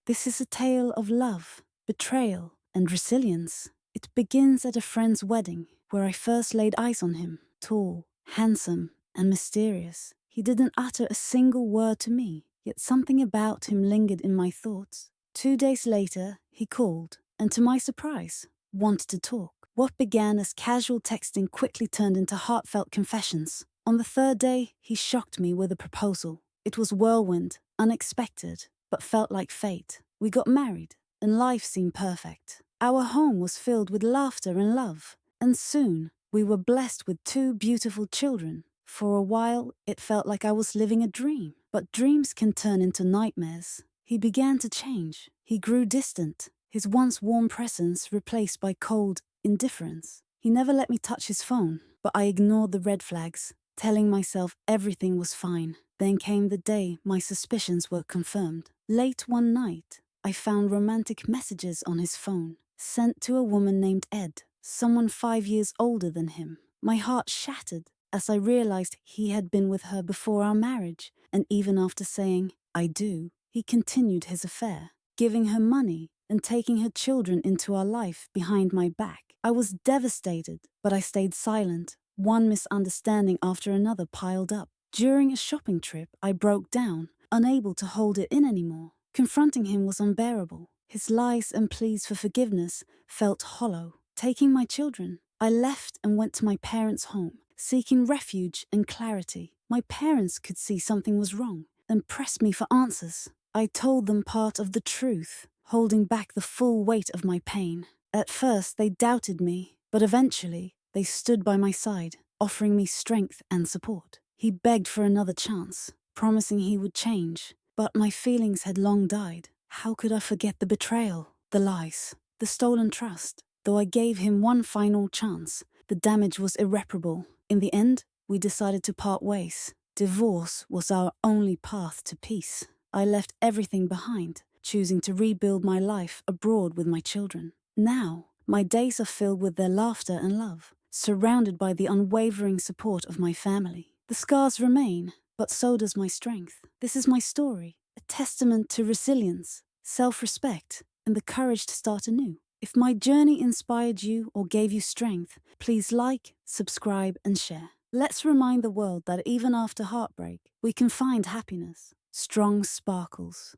This is a tale of love, betrayal, and resilience. It begins at a friend's wedding, where I first laid eyes on him, tall, handsome, and mysterious. He didn't utter a single word to me, yet something about him lingered in my thoughts. 2 days later, he called, and to my surprise, wanted to talk. What began as casual texting quickly turned into heartfelt confessions. On the third day, he shocked me with a proposal. It was whirlwind, unexpected, but felt like fate. We got married, and life seemed perfect. Our home was filled with laughter and love, and soon we were blessed with 2 beautiful children. For a while, it felt like I was living a dream, but dreams can turn into nightmares. He began to change. He grew distant, his once warm presence replaced by cold indifference. He never let me touch his phone, but I ignored the red flags, telling myself everything was fine. Then came the day my suspicions were confirmed. Late one night, I found romantic messages on his phone, sent to a woman named Ed, someone 5 years older than him. My heart shattered as I realized he had been with her before our marriage, and even after saying, "I do," he continued his affair, giving her money and taking her children into our life behind my back. I was devastated, but I stayed silent. One misunderstanding after another piled up. During a shopping trip, I broke down, unable to hold it in anymore. Confronting him was unbearable. His lies and pleas for forgiveness felt hollow. Taking my children, I left and went to my parents' home, seeking refuge and clarity. My parents could see something was wrong and pressed me for answers. I told them part of the truth, holding back the full weight of my pain. At first, they doubted me, but eventually, they stood by my side, offering me strength and support. He begged for another chance, promising he would change, but my feelings had long died. How could I forget the betrayal, the lies, the stolen trust? Though I gave him one final chance, the damage was irreparable. In the end, we decided to part ways. Divorce was our only path to peace. I left everything behind, choosing to rebuild my life abroad with my children. Now, my days are filled with their laughter and love, surrounded by the unwavering support of my family. The scars remain, but so does my strength. This is my story, a testament to resilience, self-respect, and the courage to start anew. If my journey inspired you or gave you strength, please like, subscribe, and share. Let's remind the world that even after heartbreak, we can find happiness. Strong sparkles.